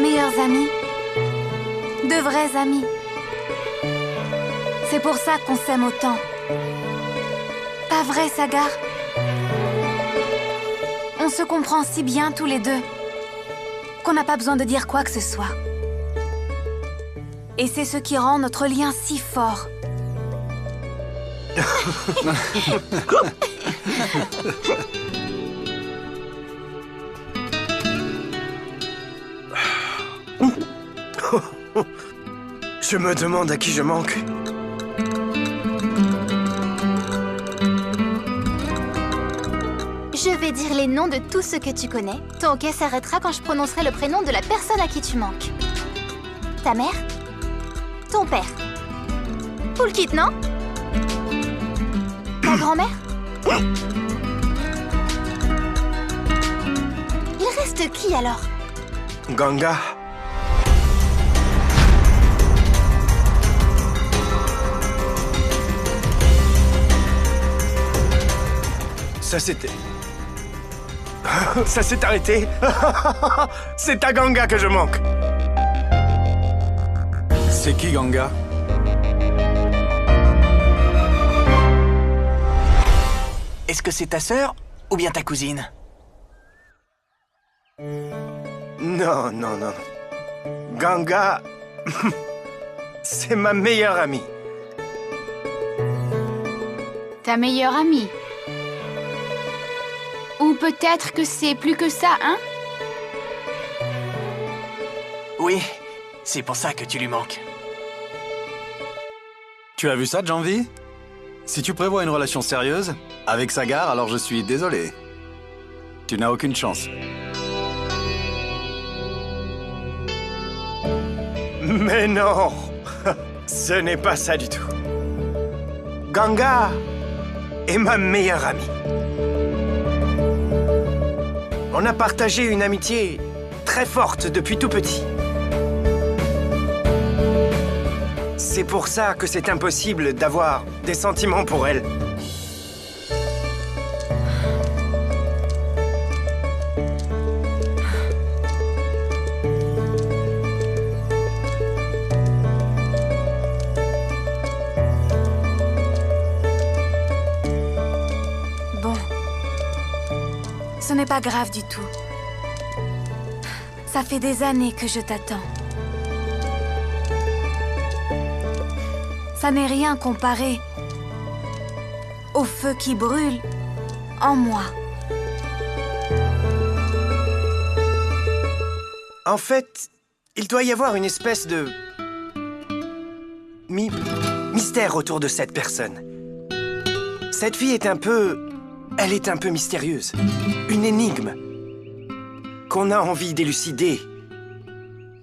meilleurs amis. De vrais amis. C'est pour ça qu'on s'aime autant. Pas vrai, Sagar? On se comprend si bien tous les deux qu'on n'a pas besoin de dire quoi que ce soit. Et c'est ce qui rend notre lien si fort. Je me demande à qui je manque. Je vais dire les noms de tous ceux que tu connais. Ton ok s'arrêtera quand je prononcerai le prénom de la personne à qui tu manques. Ta mère? Ton père? Poulkit, non? Ta grand-mère? Il reste qui alors? Ganga. Ça c'était... Ça s'est arrêté. C'est à Ganga que je manque. C'est qui, Ganga? Est-ce que c'est ta sœur ou bien ta cousine? Non, non, non. Ganga... c'est ma meilleure amie. Ta meilleure amie. Ou peut-être que c'est plus que ça, hein? Oui, c'est pour ça que tu lui manques. Tu as vu ça, Janvi? Si tu prévois une relation sérieuse, avec Sagar, alors je suis désolé. Tu n'as aucune chance. Mais non. Ce n'est pas ça du tout. Ganga est ma meilleure amie. On a partagé une amitié très forte depuis tout petit. C'est pour ça que c'est impossible d'avoir des sentiments pour elle. Bon. Ce n'est pas grave du tout. Ça fait des années que je t'attends. Ça n'est rien comparé au feu qui brûle en moi. En fait, il doit y avoir une espèce de... mystère autour de cette personne. Cette fille est un peu... Elle est un peu mystérieuse. Une énigme. Qu'on a envie d'élucider.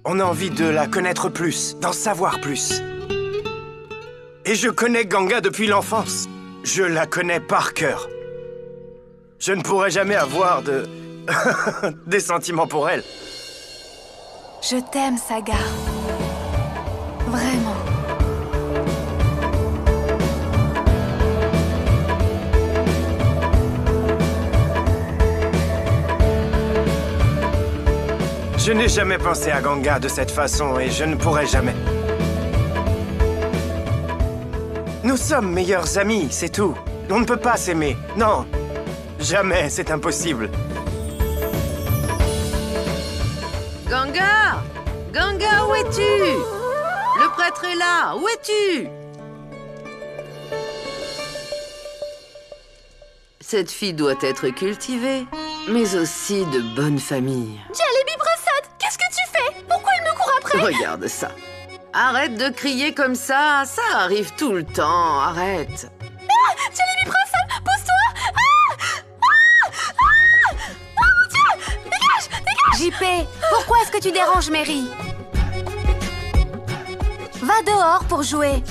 On a envie de la connaître plus, d'en savoir plus. Et je connais Ganga depuis l'enfance. Je la connais par cœur. Je ne pourrai jamais avoir de... des sentiments pour elle. Je t'aime, Sagar. Vraiment. Je n'ai jamais pensé à Ganga de cette façon et je ne pourrai jamais. Nous sommes meilleurs amis, c'est tout. On ne peut pas s'aimer. Non, jamais, c'est impossible. Ganga! Ganga, où es-tu? Le prêtre est là, où es-tu? Cette fille doit être cultivée, mais aussi de bonne famille. Jalebi Prasad, qu'est-ce que tu fais? Pourquoi il me court après? Regarde ça. Arrête de crier comme ça arrive tout le temps, arrête. Ah! Jalebi Prasad, pousse-toi! Oh mon Dieu! Dégage! Dégage! JP, pourquoi est-ce que tu déranges Mary? Va dehors pour jouer.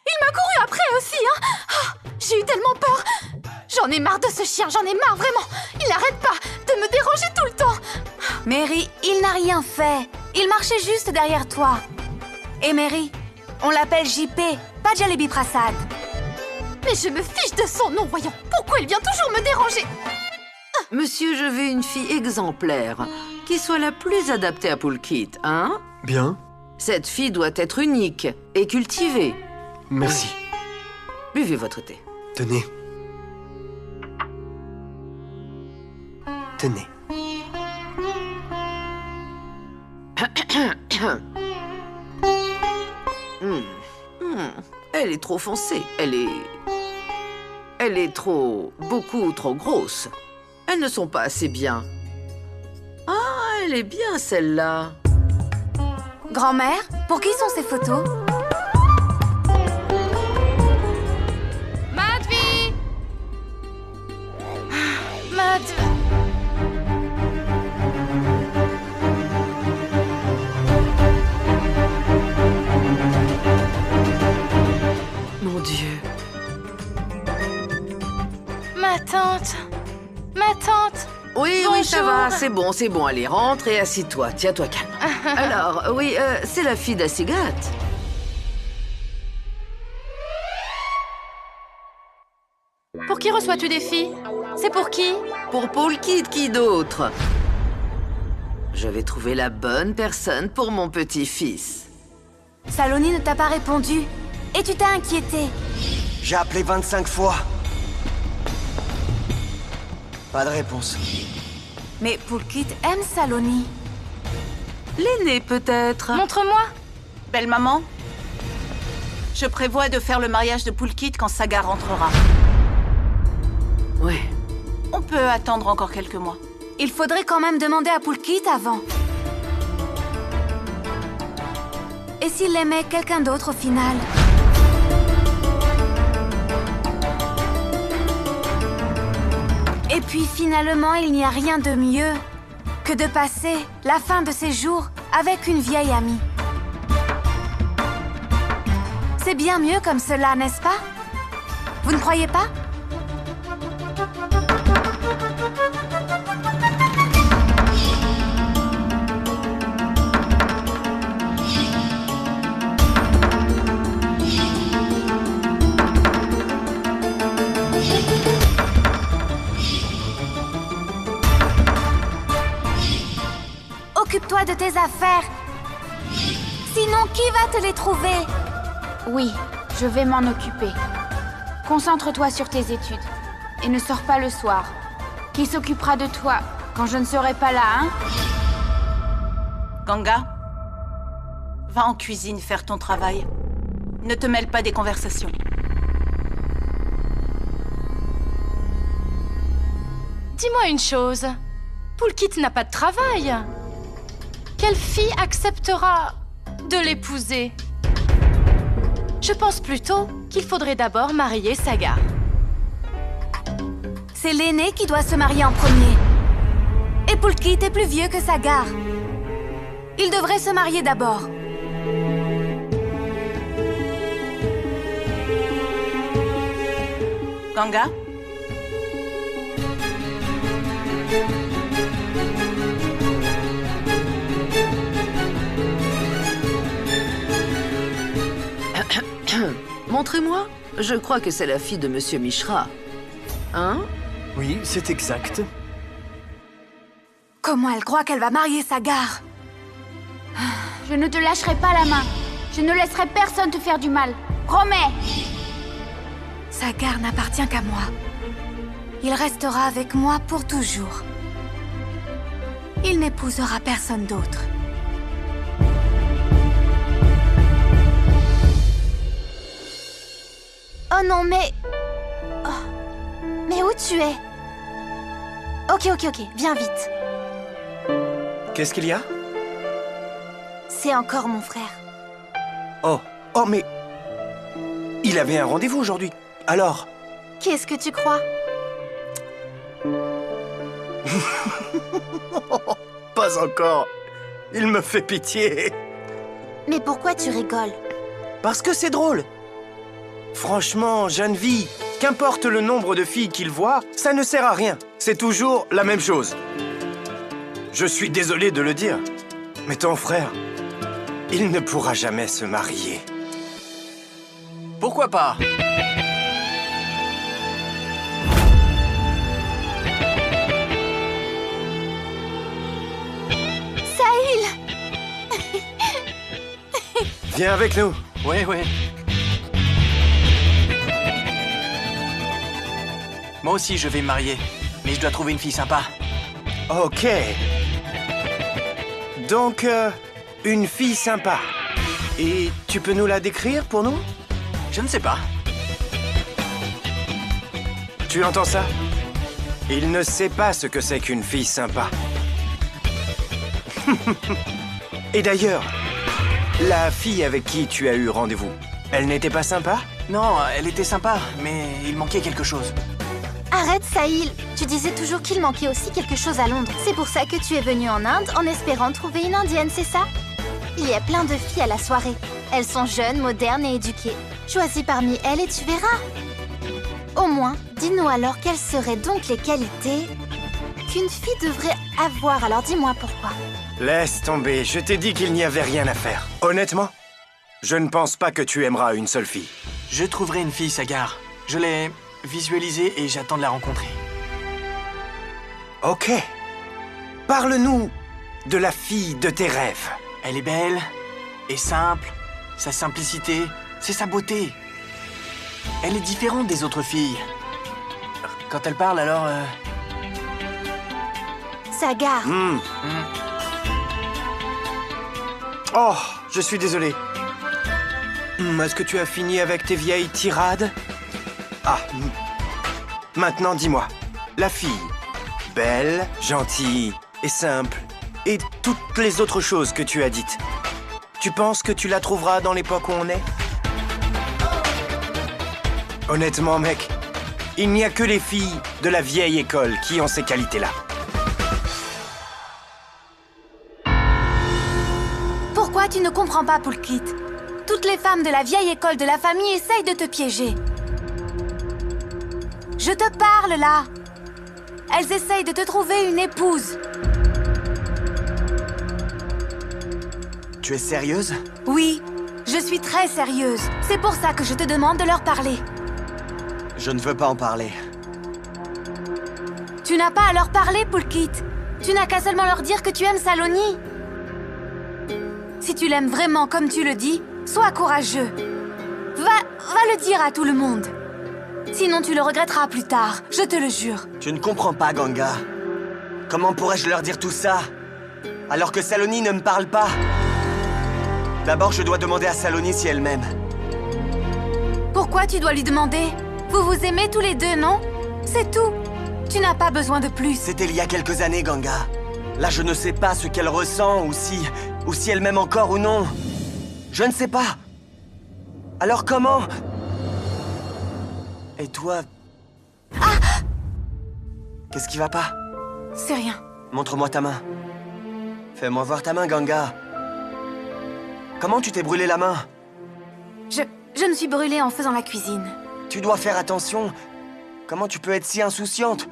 Il m'a couru après aussi, hein! Oh, j'ai eu tellement peur! J'en ai marre de ce chien, j'en ai marre, vraiment! Il n'arrête pas de me déranger tout le temps! Mary, il n'a rien fait. Il marchait juste derrière toi. Et Mary, on l'appelle JP, pas Jalebi Prasad. Mais je me fiche de son nom, voyons! Pourquoi il vient toujours me déranger? Monsieur, je veux une fille exemplaire, qui soit la plus adaptée à Poulkit, hein? Bien, Cette fille doit être unique et cultivée. merci. Buvez votre thé. Tenez. Tenez. Elle est trop foncée. Elle est beaucoup trop grosse. Elles ne sont pas assez bien. Ah, elle est bien celle-là. Grand-mère, pour qui sont ces photos? Madhvi! Madhvi! Mon Dieu. Ma tante! Ma tante! Oui, oui, ça Bonjour. va, c'est bon, allez, rentre et assis-toi, tiens-toi calme. Alors, oui, c'est la fille d'Asigat. Pour qui reçois-tu des filles? C'est pour qui? Pour Poulkit, qui d'autre? Je vais trouver la bonne personne pour mon petit-fils. Saloni ne t'a pas répondu. Et tu t'es inquiété. J'ai appelé 25 fois. Pas de réponse. Mais Poulkit aime Saloni. L'aîné, peut-être? Montre-moi! Belle maman, je prévois de faire le mariage de Poulkit quand Sagar rentrera. Ouais. On peut attendre encore quelques mois. Il faudrait quand même demander à Poulkit avant. Et s'il aimait quelqu'un d'autre au final? Et puis finalement, il n'y a rien de mieux que de passer la fin de ses jours avec une vieille amie. C'est bien mieux comme cela, n'est-ce pas? Vous ne croyez pas? Occupe-toi de tes affaires. Sinon, qui va te les trouver? Oui, je vais m'en occuper. Concentre-toi sur tes études. Et ne sors pas le soir. Qui s'occupera de toi quand je ne serai pas là, hein? Ganga, va en cuisine faire ton travail. Ne te mêle pas des conversations. Dis-moi une chose. Poulkit n'a pas de travail. Quelle fille acceptera de l'épouser? Je pense plutôt qu'il faudrait d'abord marier Sagar. C'est l'aîné qui doit se marier en premier. Et Poulkit est plus vieux que Sagar. Il devrait se marier d'abord. Ganga, Montrez-moi. Je crois que c'est la fille de Monsieur Mishra. Hein? Oui, c'est exact. Comment elle croit qu'elle va marier Sagar? Je ne te lâcherai pas la main. Je ne laisserai personne te faire du mal. Promets! Sagar n'appartient qu'à moi. Il restera avec moi pour toujours. Il n'épousera personne d'autre. Oh non, mais... Oh. Mais où tu es? Ok, viens vite. Qu'est-ce qu'il y a? C'est encore mon frère. Oh, mais... Il avait un rendez-vous aujourd'hui. Alors? Qu'est-ce que tu crois? Pas encore. Il me fait pitié. Mais pourquoi tu rigoles? Parce que c'est drôle. Franchement, Janvi, qu'importe le nombre de filles qu'il voit, ça ne sert à rien. C'est toujours la même chose. Je suis désolé de le dire, mais ton frère, il ne pourra jamais se marier. Pourquoi pas? Viens avec nous. Ouais, ouais. Moi aussi, je vais me marier. Mais je dois trouver une fille sympa. Ok. Donc, une fille sympa. Et tu peux nous la décrire pour nous? Je ne sais pas. Tu entends ça? Il ne sait pas ce que c'est qu'une fille sympa. Et d'ailleurs, la fille avec qui tu as eu rendez-vous, elle n'était pas sympa? Non, elle était sympa, mais il manquait quelque chose. Arrête, Sahil. Tu disais toujours qu'il manquait aussi quelque chose à Londres. C'est pour ça que tu es venu en Inde en espérant trouver une Indienne, c'est ça? Il y a plein de filles à la soirée. Elles sont jeunes, modernes et éduquées. Choisis parmi elles et tu verras. Au moins, dis-nous alors quelles seraient donc les qualités qu'une fille devrait avoir. Alors dis-moi pourquoi. Laisse tomber, je t'ai dit qu'il n'y avait rien à faire. Honnêtement, je ne pense pas que tu aimeras une seule fille. Je trouverai une fille, Sagar. Je l'ai visualisée et j'attends de la rencontrer. Ok. Parle-nous de la fille de tes rêves. Elle est belle et simple. Sa simplicité, c'est sa beauté. Elle est différente des autres filles. Quand elle parle, alors... Sagar. Oh, je suis désolé. Est-ce que tu as fini avec tes vieilles tirades? Maintenant dis-moi, la fille, belle, gentille et simple, et toutes les autres choses que tu as dites, tu penses que tu la trouveras dans l'époque où on est? Honnêtement, mec, il n'y a que les filles de la vieille école qui ont ces qualités-là. Pourquoi tu ne comprends pas, Pulkit? Toutes les femmes de la vieille école de la famille essayent de te piéger. Je te parle, là. Elles essayent de te trouver une épouse. Tu es sérieuse? Oui, je suis très sérieuse. C'est pour ça que je te demande de leur parler. Je ne veux pas en parler. Tu n'as pas à leur parler, Pulkit. Tu n'as qu'à seulement leur dire que tu aimes Saloni. Si tu l'aimes vraiment comme tu le dis, sois courageux. Va le dire à tout le monde. Sinon tu le regretteras plus tard, je te le jure. Tu ne comprends pas, Ganga. Comment pourrais-je leur dire tout ça alors que Saloni ne me parle pas? D'abord, je dois demander à Saloni si elle m'aime. Pourquoi tu dois lui demander? Vous vous aimez tous les deux, non? C'est tout. Tu n'as pas besoin de plus. C'était il y a quelques années, Ganga. Là, je ne sais pas ce qu'elle ressent ou si elle m'aime encore ou non. Je ne sais pas. Alors comment? Et toi... Qu'est-ce qui va pas? C'est rien. Montre-moi ta main. Fais-moi voir ta main, Ganga. Comment tu t'es brûlé la main? Je me suis brûlée en faisant la cuisine. Tu dois faire attention. Comment tu peux être si insouciante?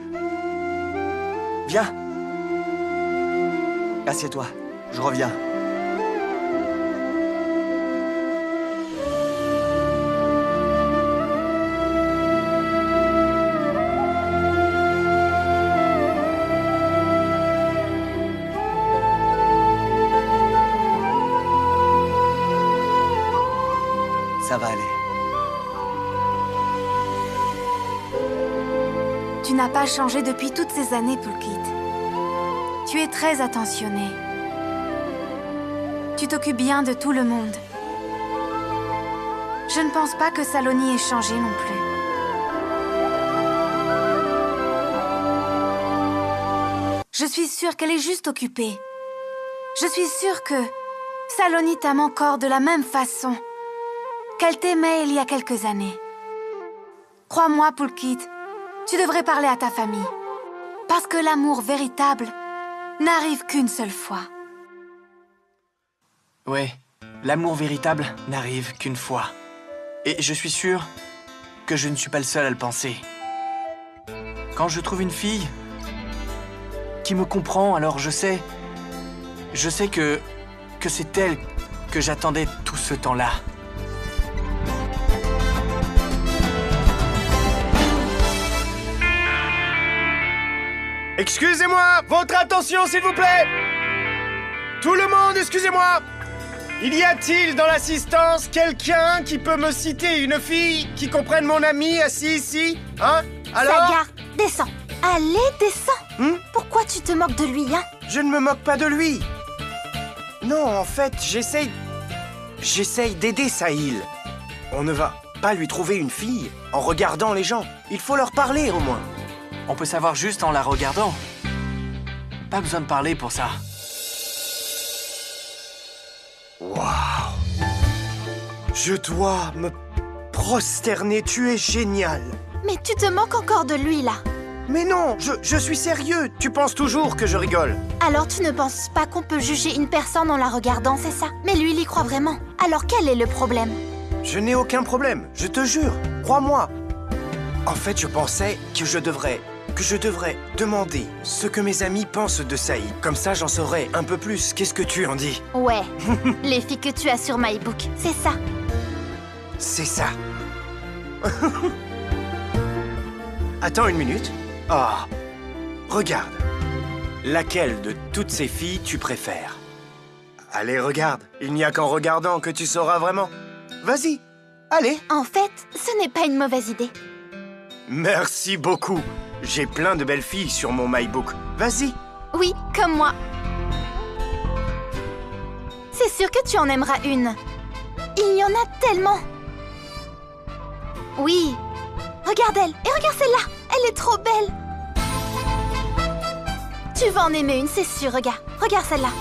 Viens. Assieds-toi. Je reviens. Ça va aller. Tu n'as pas changé depuis toutes ces années, Pulkit. Tu es très attentionné. Tu t'occupes bien de tout le monde. Je ne pense pas que Saloni ait changé non plus. Je suis sûre qu'elle est juste occupée. Je suis sûre que Saloni t'aime encore de la même façon qu'elle t'aimait il y a quelques années. Crois-moi, Pulkit, tu devrais parler à ta famille. Parce que l'amour véritable n'arrive qu'une seule fois. Ouais, l'amour véritable n'arrive qu'une fois. Et je suis sûr que je ne suis pas le seul à le penser. Quand je trouve une fille qui me comprend, alors je sais que c'est elle que j'attendais tout ce temps-là. Excusez-moi, votre attention s'il vous plaît. Tout le monde, excusez-moi. Y a-t-il dans l'assistance quelqu'un qui peut me citer une fille qui comprenne mon ami assis ici? Hein? Alors? Sagar, descends. Allez, descends. Pourquoi tu te moques de lui, hein? Je ne me moque pas de lui. Non, en fait, j'essaye d'aider Sahil. On ne va pas lui trouver une fille en regardant les gens. Il faut leur parler, au moins. On peut savoir juste en la regardant. Pas besoin de parler pour ça. Waouh! Je dois me prosterner, tu es génial. Mais tu te moques encore de lui, là. Mais non, je suis sérieux. Tu penses toujours que je rigole. Alors tu ne penses pas qu'on peut juger une personne en la regardant, c'est ça? Mais lui, il y croit vraiment. Alors quel est le problème? Je n'ai aucun problème, je te jure. Crois-moi. En fait, je pensais que je devrais demander ce que mes amis pensent de Sahil. Comme ça, j'en saurais un peu plus. Qu'est-ce que tu en dis? Ouais, les filles que tu as sur MyBook, c'est ça. C'est ça. Attends une minute. Ah, regarde. Laquelle de toutes ces filles tu préfères? Allez, regarde. Il n'y a qu'en regardant que tu sauras vraiment. Vas-y, allez. En fait, ce n'est pas une mauvaise idée. Merci beaucoup. J'ai plein de belles filles sur mon MyBook. Vas-y. Oui, comme moi. C'est sûr que tu en aimeras une. Il y en a tellement. Oui. Regarde elle. Et regarde celle-là. Elle est trop belle. Tu vas en aimer une, c'est sûr. Regarde. Regarde celle-là.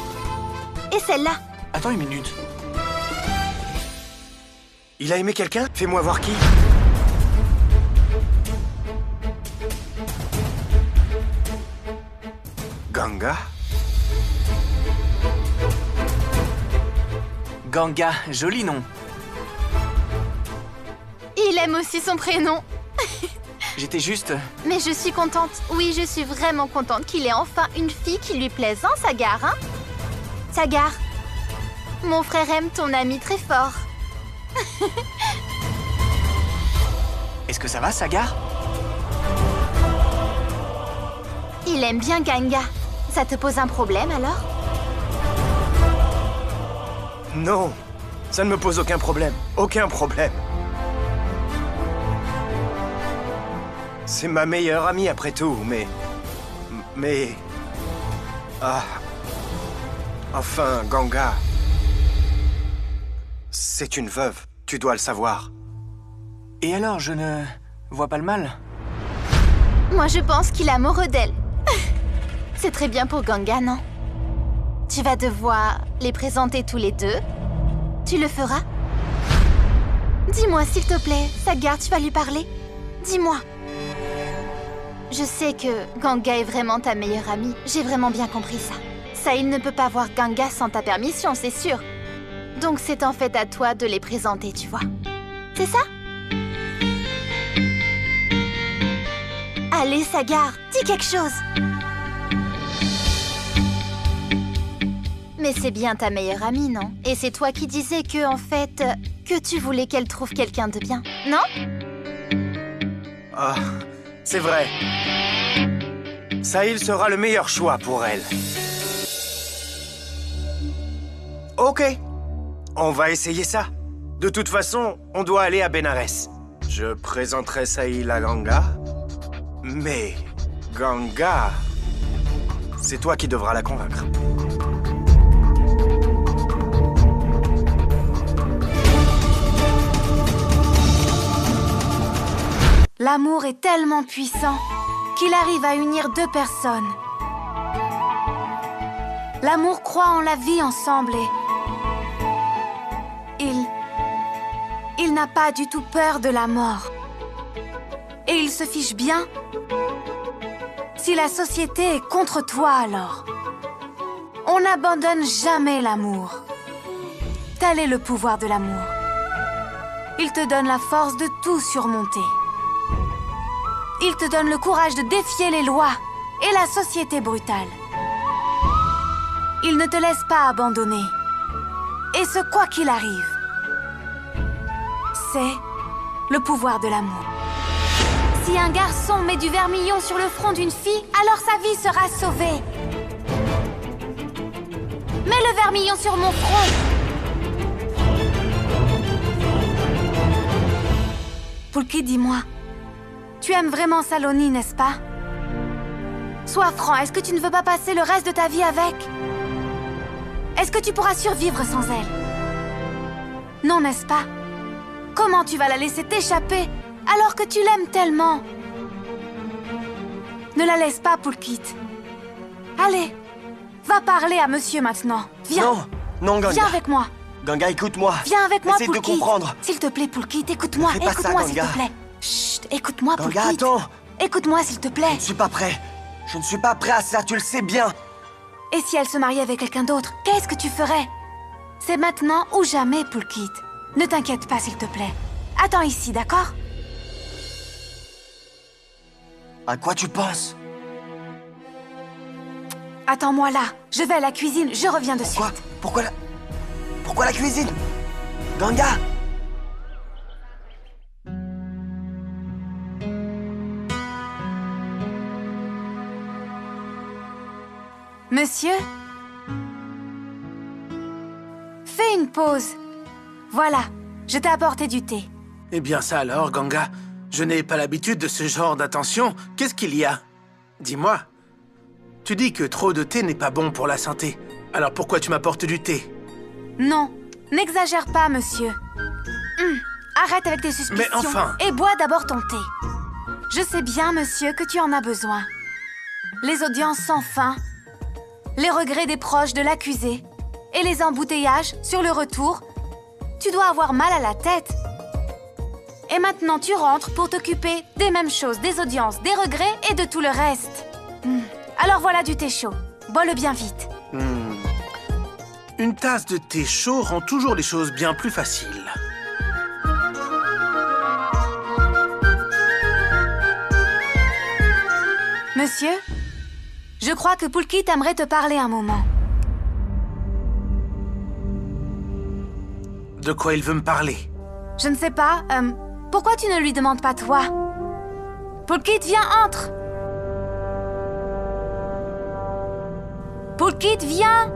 Et celle-là. Attends une minute. Il a aimé quelqu'un? Fais-moi voir qui. Ganga? Ganga, joli nom. Il aime aussi son prénom. J'étais juste... Mais je suis contente. Oui, je suis vraiment contente qu'il ait enfin une fille qui lui plaise, hein, Sagar, hein? Sagar, mon frère aime ton ami très fort. Est-ce que ça va, Sagar? Il aime bien Ganga. Ça te pose un problème, alors? Non, ça ne me pose aucun problème. Aucun problème. C'est ma meilleure amie après tout, mais... Ah... Enfin, Ganga... C'est une veuve, tu dois le savoir. Et alors, je ne vois pas le mal? Moi, je pense qu'il est amoureux d'elle. C'est très bien pour Ganga, non? Tu vas devoir les présenter tous les deux. Tu le feras? Dis-moi, s'il te plaît, Sagar, tu vas lui parler? Dis-moi. Je sais que Ganga est vraiment ta meilleure amie. J'ai vraiment bien compris ça. Sahil ne peut pas voir Ganga sans ta permission, c'est sûr. Donc c'est en fait à toi de les présenter, tu vois. C'est ça? Allez, Sagar, dis quelque chose. Mais c'est bien ta meilleure amie, non? Et c'est toi qui disais que, en fait, que tu voulais qu'elle trouve quelqu'un de bien, non? Ah, c'est vrai. Sahil sera le meilleur choix pour elle. Ok, on va essayer ça. De toute façon, on doit aller à Benares. Je présenterai Sahil à Ganga. Mais Ganga, c'est toi qui devras la convaincre. L'amour est tellement puissant qu'il arrive à unir deux personnes. L'amour croit en la vie ensemble et... Il n'a pas du tout peur de la mort. Et il se fiche bien si la société est contre toi alors. On n'abandonne jamais l'amour. Tel est le pouvoir de l'amour. Il te donne la force de tout surmonter. Il te donne le courage de défier les lois et la société brutale. Il ne te laisse pas abandonner. Et ce quoi qu'il arrive, c'est le pouvoir de l'amour. Si un garçon met du vermillon sur le front d'une fille, alors sa vie sera sauvée. Mets le vermillon sur mon front Poulkit, dis-moi. Tu aimes vraiment Saloni, n'est-ce pas? Sois franc, est-ce que tu ne veux pas passer le reste de ta vie avec? Est-ce que tu pourras survivre sans elle? Non, n'est-ce pas? Comment tu vas la laisser t'échapper alors que tu l'aimes tellement? Ne la laisse pas, Poulkit. Allez, va parler à monsieur maintenant. Viens. Non, non, Ganga. Viens avec moi. Ganga, écoute-moi. Viens avec moi, Essaye Poulkit. de comprendre. S'il te plaît, Poulkit, écoute-moi. Ne fais pas ça, Écoute-moi, s'il Ganga. te plaît. Chut, écoute-moi, Ganga, Poulkit. attends. Écoute-moi, s'il te plaît. Je ne suis pas prêt. Je ne suis pas prêt à ça, tu le sais bien. Et si elle se mariait avec quelqu'un d'autre, qu'est-ce que tu ferais? C'est maintenant ou jamais, Poulkit. Ne t'inquiète pas, s'il te plaît. Attends ici, d'accord? À quoi tu penses? Attends-moi là. Je vais à la cuisine, je reviens de suite. Pourquoi la cuisine? Ganga! Monsieur? Fais une pause. Voilà, je t'ai apporté du thé. Eh bien ça alors, Ganga. Je n'ai pas l'habitude de ce genre d'attention. Qu'est-ce qu'il y a? Dis-moi. Tu dis que trop de thé n'est pas bon pour la santé. Alors pourquoi tu m'apportes du thé? Non, n'exagère pas, monsieur. Arrête avec tes suspicions. Mais enfin... Et bois d'abord ton thé. Je sais bien, monsieur, que tu en as besoin. Les audiences sans fin, les regrets des proches de l'accusé et les embouteillages sur le retour. Tu dois avoir mal à la tête. Et maintenant, tu rentres pour t'occuper des mêmes choses, des audiences, des regrets et de tout le reste. Alors voilà du thé chaud. Bois-le bien vite. Une tasse de thé chaud rend toujours les choses bien plus faciles. Monsieur, je crois que Poulkit aimerait te parler un moment. De quoi il veut me parler? Je ne sais pas. Pourquoi tu ne lui demandes pas toi? Poulkit, viens, entre. Poulkit, viens.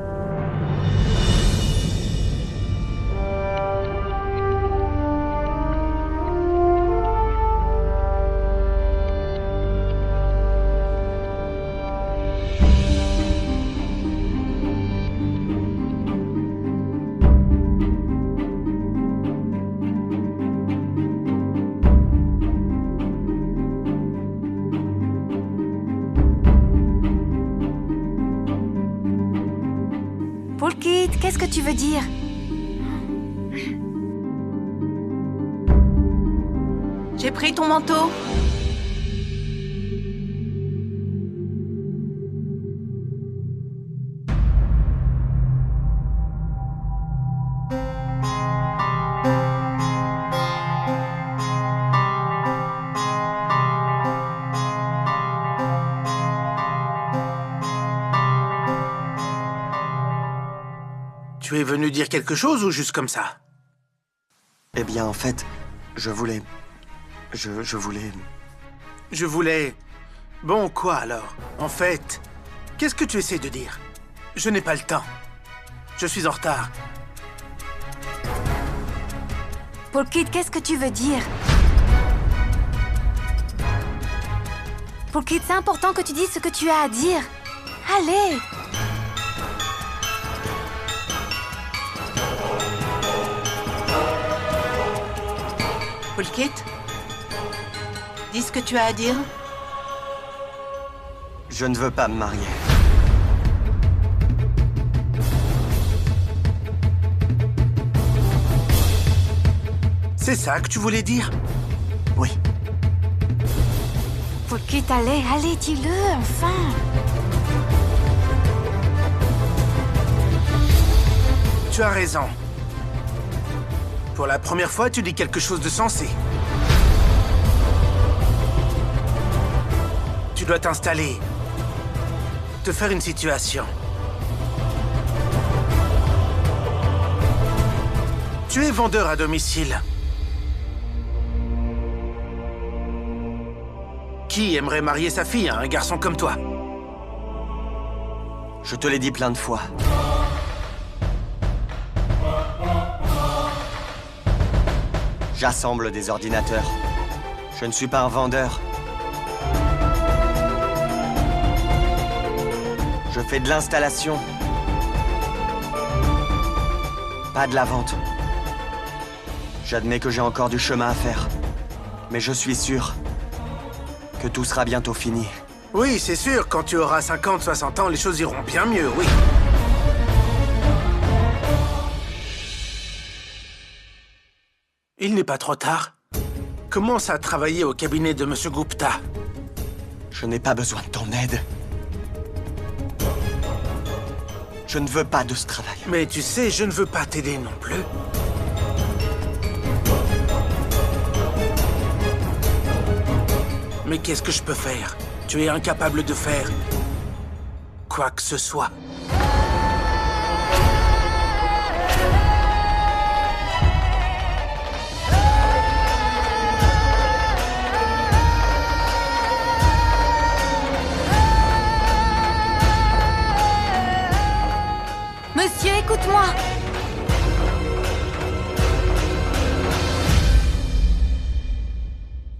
Poulkit, qu'est-ce que tu veux dire? J'ai pris ton manteau. Tu es venu dire quelque chose ou juste comme ça? Eh bien, en fait, je voulais... Je voulais... Je voulais... Bon, quoi alors? En fait, qu'est-ce que tu essaies de dire? Je n'ai pas le temps. Je suis en retard. Poulkit, qu'est-ce que tu veux dire? Poulkit, c'est important que tu dises ce que tu as à dire. Allez! Poulkit, dis ce que tu as à dire. Je ne veux pas me marier. C'est ça que tu voulais dire? Oui. Poulkit, allez, dis-le, enfin! Tu as raison. Pour la première fois, tu dis quelque chose de sensé. Tu dois t'installer. Te faire une situation. Tu es vendeur à domicile. Qui aimerait marier sa fille à un garçon comme toi? Je te l'ai dit plein de fois. J'assemble des ordinateurs. Je ne suis pas un vendeur. Je fais de l'installation. Pas de la vente. J'admets que j'ai encore du chemin à faire. Mais je suis sûr que tout sera bientôt fini. Oui, c'est sûr, quand tu auras 50, 60 ans, les choses iront bien mieux, oui. Il n'est pas trop tard. Commence à travailler au cabinet de Monsieur Gupta. Je n'ai pas besoin de ton aide. Je ne veux pas de ce travail. Mais tu sais, je ne veux pas t'aider non plus. Mais qu'est-ce que je peux faire? Tu es incapable de faire quoi que ce soit. Monsieur, écoute-moi.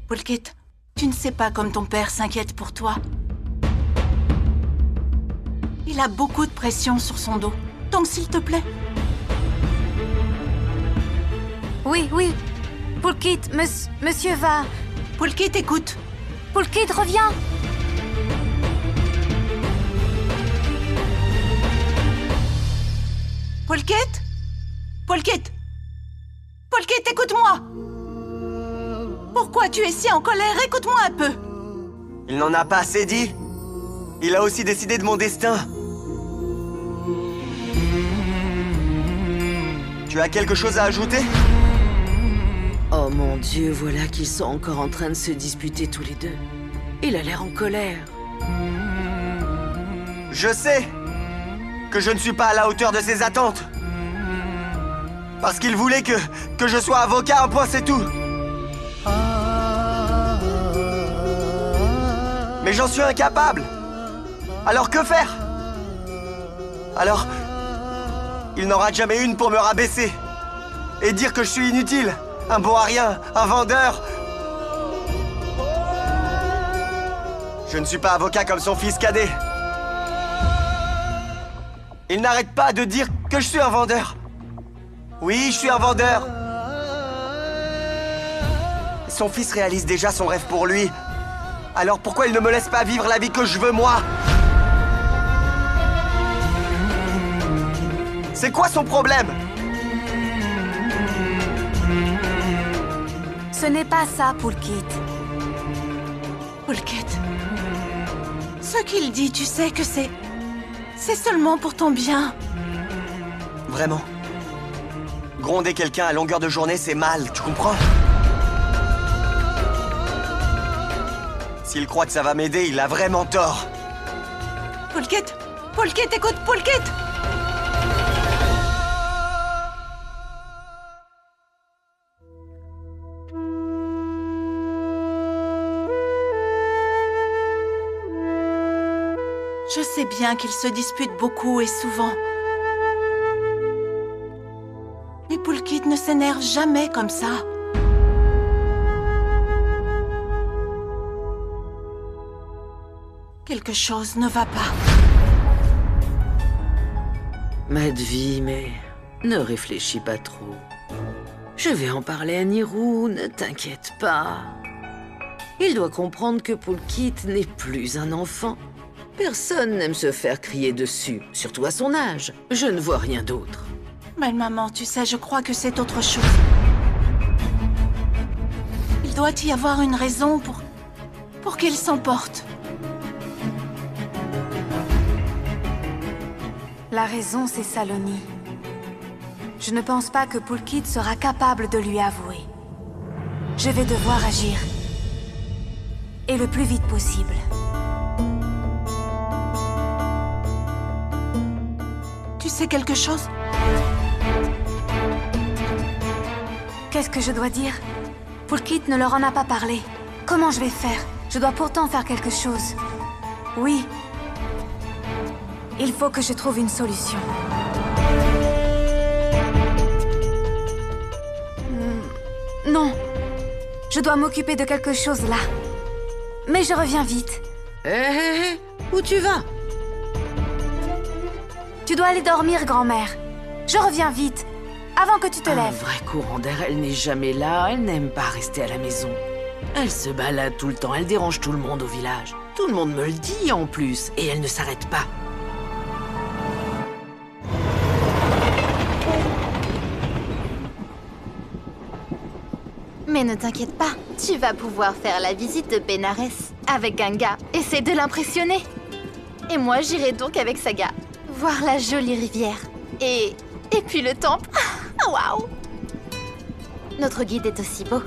Pulkit, tu ne sais pas comme ton père s'inquiète pour toi. Il a beaucoup de pression sur son dos. Donc s'il te plaît. Oui, oui. Pulkit, monsieur va... Pulkit, écoute. Pulkit, reviens. Pulkit? Pulkit? Pulkit, écoute-moi! Pourquoi tu es si en colère? Écoute-moi un peu! Il n'en a pas assez dit. Il a aussi décidé de mon destin. Tu as quelque chose à ajouter? Oh mon Dieu, voilà qu'ils sont encore en train de se disputer tous les deux. Il a l'air en colère. Je sais que je ne suis pas à la hauteur de ses attentes. Parce qu'il voulait que je sois avocat, un point c'est tout. Mais j'en suis incapable. Alors que faire? Alors, il n'en rate jamais une pour me rabaisser. Et dire que je suis inutile, un bon à rien, un vendeur. Je ne suis pas avocat comme son fils cadet. Il n'arrête pas de dire que je suis un vendeur. Oui, je suis un vendeur. Son fils réalise déjà son rêve pour lui. Alors pourquoi il ne me laisse pas vivre la vie que je veux, moi? C'est quoi son problème? Ce n'est pas ça, Pulkit. Pulkit. Ce qu'il dit, tu sais que c'est seulement pour ton bien. Vraiment. Gronder quelqu'un à longueur de journée, c'est mal, tu comprends? S'il croit que ça va m'aider, il a vraiment tort. Pulkit! Pulkit, écoute, Pulkit! Je sais bien qu'ils se disputent beaucoup et souvent. Mais Pulkit ne s'énerve jamais comme ça. Quelque chose ne va pas. Madhvi, mais ne réfléchis pas trop. Je vais en parler à Nirou, ne t'inquiète pas. Il doit comprendre que Pulkit n'est plus un enfant. Personne n'aime se faire crier dessus, surtout à son âge. Je ne vois rien d'autre. Mais maman, tu sais, je crois que c'est autre chose. Il doit y avoir une raison pour qu'il s'emporte. La raison, c'est Saloni. Je ne pense pas que Pulkit sera capable de lui avouer. Je vais devoir agir. Et le plus vite possible. Tu sais quelque chose? Qu'est-ce que je dois dire? Pulkit ne leur en a pas parlé. Comment je vais faire? Je dois pourtant faire quelque chose. Oui. Il faut que je trouve une solution. Non. Je dois m'occuper de quelque chose là. Mais je reviens vite. Hé, où tu vas? Tu dois aller dormir, grand-mère. Je reviens vite, avant que tu te Un lèves. vrai courant d'air, elle n'est jamais là, elle n'aime pas rester à la maison. Elle se balade tout le temps, elle dérange tout le monde au village. Tout le monde me le dit en plus, et elle ne s'arrête pas. Mais ne t'inquiète pas, tu vas pouvoir faire la visite de Benares avec Ganga. Essaie de l'impressionner. Et moi, j'irai donc avec Saga, voir la jolie rivière. Et puis le temple. Waouh! Notre guide est aussi beau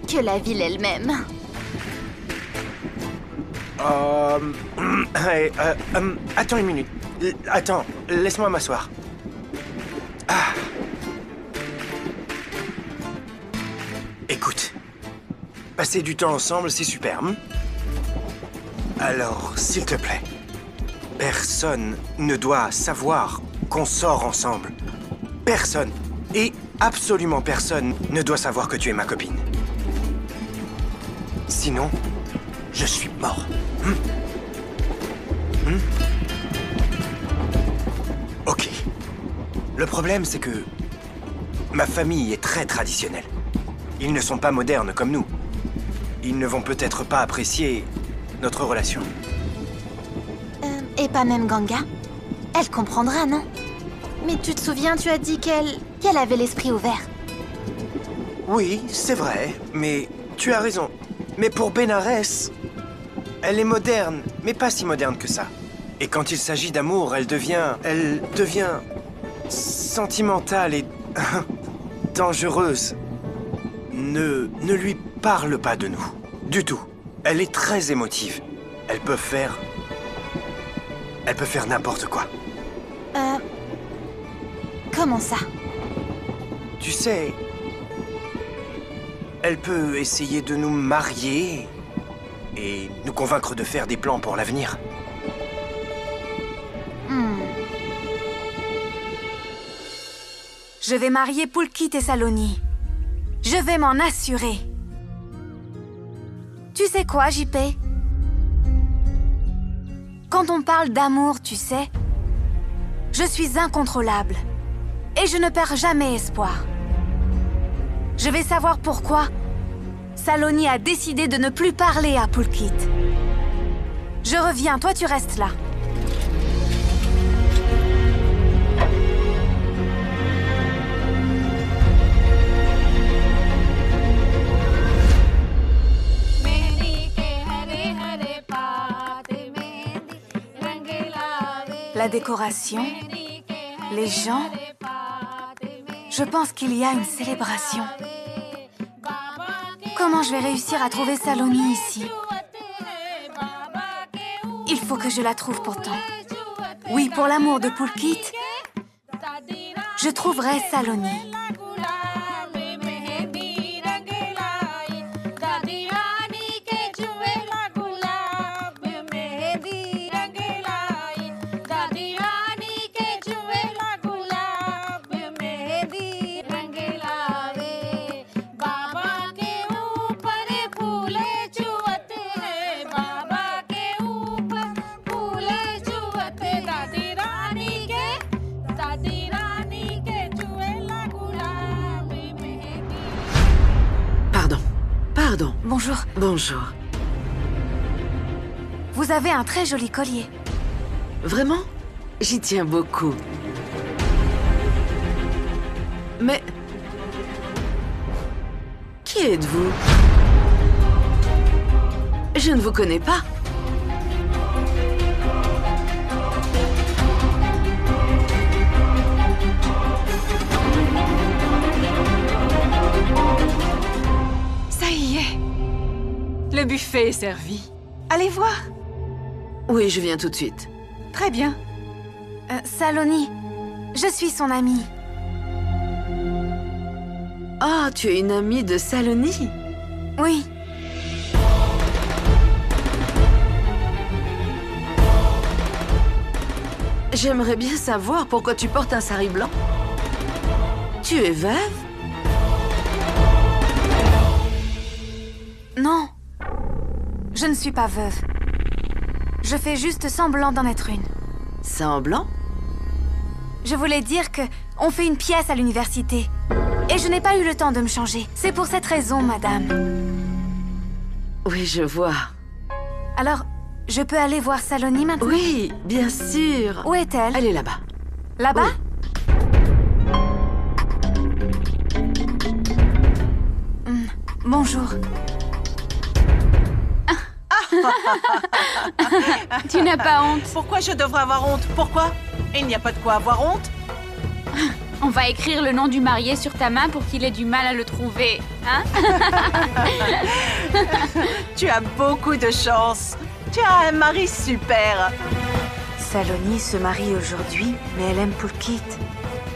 que la ville elle-même. Attends une minute. Attends, laisse-moi m'asseoir. Ah. Écoute, passer du temps ensemble, c'est super. Alors, s'il te plaît, personne ne doit savoir qu'on sort ensemble. Personne. Et absolument personne ne doit savoir que tu es ma copine. Sinon, je suis mort. Ok. Le problème, c'est que ma famille est très traditionnelle. Ils ne sont pas modernes comme nous. Ils ne vont peut-être pas apprécier notre relation. Et pas même Ganga? Elle comprendra, non? Mais tu te souviens, tu as dit qu'elle avait l'esprit ouvert. Oui, c'est vrai, mais tu as raison. Mais pour Benares, elle est moderne, mais pas si moderne que ça. Et quand il s'agit d'amour, elle devient sentimentale et dangereuse. Ne lui parle pas de nous. Du tout. Elle est très émotive. Elle peut faire n'importe quoi. Comment ça? Tu sais, elle peut essayer de nous marier et nous convaincre de faire des plans pour l'avenir. Je vais marier Pulkit et Saloni. Je vais m'en assurer. Tu sais quoi, JP? Quand on parle d'amour, tu sais, je suis incontrôlable. Et je ne perds jamais espoir. Je vais savoir pourquoi Saloni a décidé de ne plus parler à Pulkit. Je reviens, toi tu restes là. La décoration, les gens, je pense qu'il y a une célébration. Comment je vais réussir à trouver Saloni ici? Il faut que je la trouve pourtant. Oui, pour l'amour de Pulkit, je trouverai Saloni. Pardon. Bonjour. Bonjour. Vous avez un très joli collier. Vraiment? J'y tiens beaucoup. Mais... Qui êtes-vous? Je ne vous connais pas. Le buffet est servi. Allez voir. Oui, je viens tout de suite. Très bien. Saloni, je suis son amie. Ah, tu es une amie de Saloni? Oui. J'aimerais bien savoir pourquoi tu portes un sari blanc. Tu es veuve? Non. Je ne suis pas veuve. Je fais juste semblant d'en être une. Semblant? Je voulais dire que on fait une pièce à l'université. Et je n'ai pas eu le temps de me changer. C'est pour cette raison, madame. Oui, je vois. Alors, je peux aller voir Saloni maintenant? Oui, bien sûr. Où est-elle? Elle est là-bas. Là-bas? Oui. Bonjour. Tu n'as pas honte? Pourquoi je devrais avoir honte? Pourquoi? Il n'y a pas de quoi avoir honte. On va écrire le nom du marié sur ta main pour qu'il ait du mal à le trouver, hein? Tu as beaucoup de chance. Tu as un mari super. Saloni se marie aujourd'hui, mais elle aime Poulkit.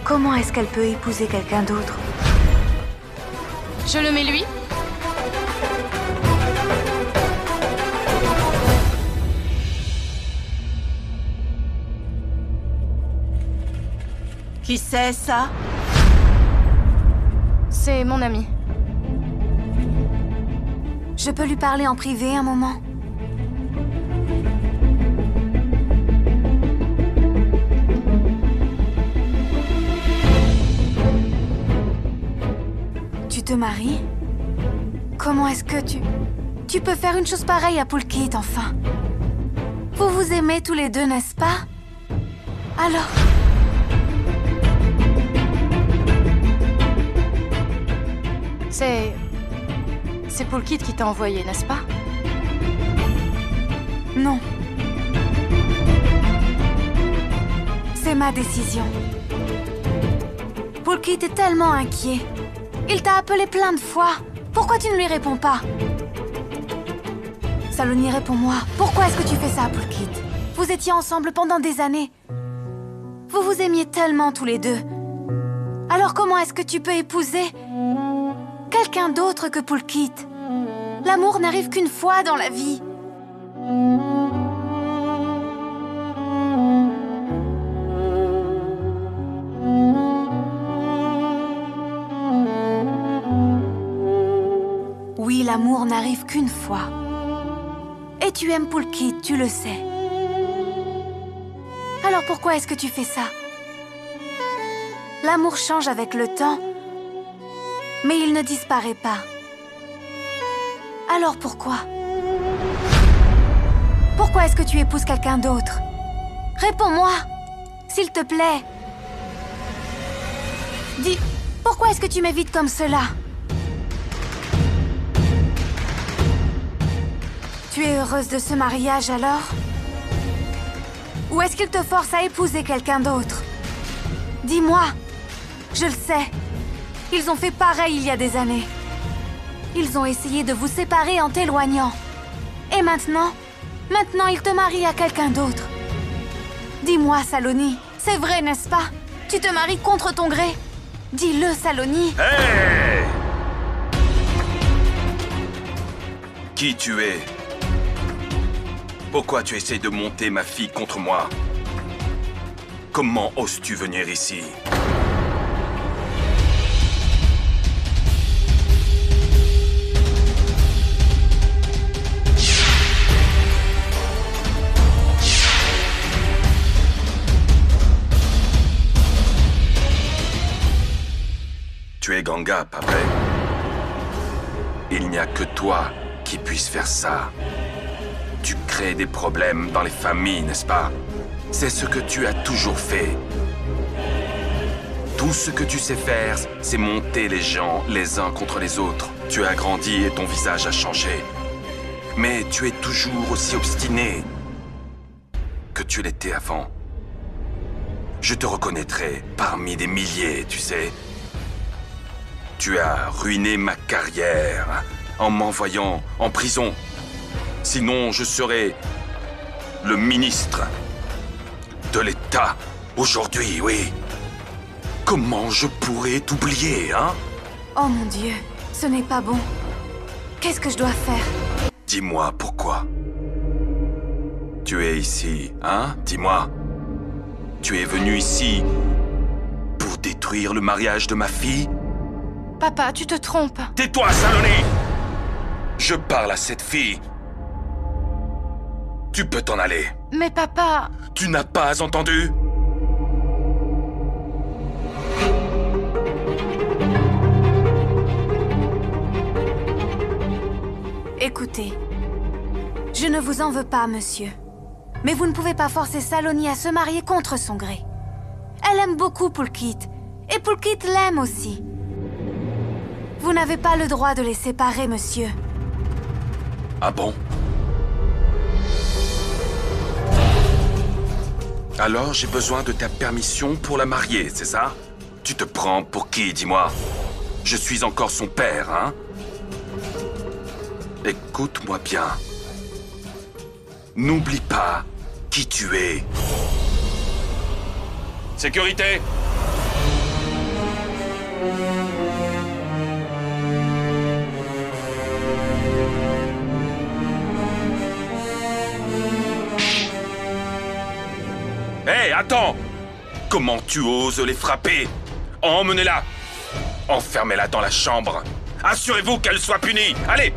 Comment est-ce qu'elle peut épouser quelqu'un d'autre? Je le mets lui. Qui c'est ça? C'est mon ami. Je peux lui parler en privé un moment? Tu te maries? Comment est-ce que tu peux faire une chose pareille à Poulkit, enfin? Vous vous aimez tous les deux, n'est-ce pas? Alors... C'est Poulkit qui t'a envoyé, n'est-ce pas? Non. C'est ma décision. Poulkit est tellement inquiet. Il t'a appelé plein de fois. Pourquoi tu ne lui réponds pas? Saloni, réponds-moi. Pourquoi est-ce que tu fais ça, Poulkit? Vous étiez ensemble pendant des années. Vous vous aimiez tellement tous les deux. Alors comment est-ce que tu peux épouser quelqu'un d'autre que Poulkit? L'amour n'arrive qu'une fois dans la vie. Oui, l'amour n'arrive qu'une fois. Et tu aimes Poulkit, tu le sais. Alors pourquoi est-ce que tu fais ça? L'amour change avec le temps, mais il ne disparaît pas. Alors pourquoi? Pourquoi est-ce que tu épouses quelqu'un d'autre? Réponds-moi, s'il te plaît. Dis, pourquoi est-ce que tu m'évites comme cela? Tu es heureuse de ce mariage alors? Ou est-ce qu'il te force à épouser quelqu'un d'autre? Dis-moi, je le sais. Ils ont fait pareil il y a des années. Ils ont essayé de vous séparer en t'éloignant. Et maintenant ils te marient à quelqu'un d'autre. Dis-moi, Saloni, c'est vrai, n'est-ce pas? Tu te maries contre ton gré? Dis-le, Saloni. Hey! Qui tu es? Pourquoi tu essaies de monter ma fille contre moi? Comment oses-tu venir ici? Tu es Ganga, pas vrai? Il n'y a que toi qui puisse faire ça. Tu crées des problèmes dans les familles, n'est-ce pas? C'est ce que tu as toujours fait. Tout ce que tu sais faire, c'est monter les gens les uns contre les autres. Tu as grandi et ton visage a changé. Mais tu es toujours aussi obstiné que tu l'étais avant. Je te reconnaîtrai parmi des milliers, tu sais. Tu as ruiné ma carrière en m'envoyant en prison. Sinon, je serais le ministre de l'État aujourd'hui, oui. Comment je pourrais t'oublier, hein? Oh mon Dieu, ce n'est pas bon. Qu'est-ce que je dois faire? Dis-moi pourquoi. Tu es ici, hein? Dis-moi. Tu es venu ici pour détruire le mariage de ma fille? Papa, tu te trompes. Tais-toi, Saloni! Je parle à cette fille. Tu peux t'en aller. Mais papa... Tu n'as pas entendu? Écoutez, je ne vous en veux pas, monsieur. Mais vous ne pouvez pas forcer Saloni à se marier contre son gré. Elle aime beaucoup Pulkit, et Pulkit l'aime aussi. Vous n'avez pas le droit de les séparer, monsieur. Ah bon? Alors j'ai besoin de ta permission pour la marier, c'est ça? Tu te prends pour qui, dis-moi? Je suis encore son père, hein? Écoute-moi bien. N'oublie pas qui tu es. Sécurité! Hé, attends! Comment tu oses les frapper? Emmenez-la! Enfermez-la dans la chambre! Assurez-vous qu'elle soit punie! Allez!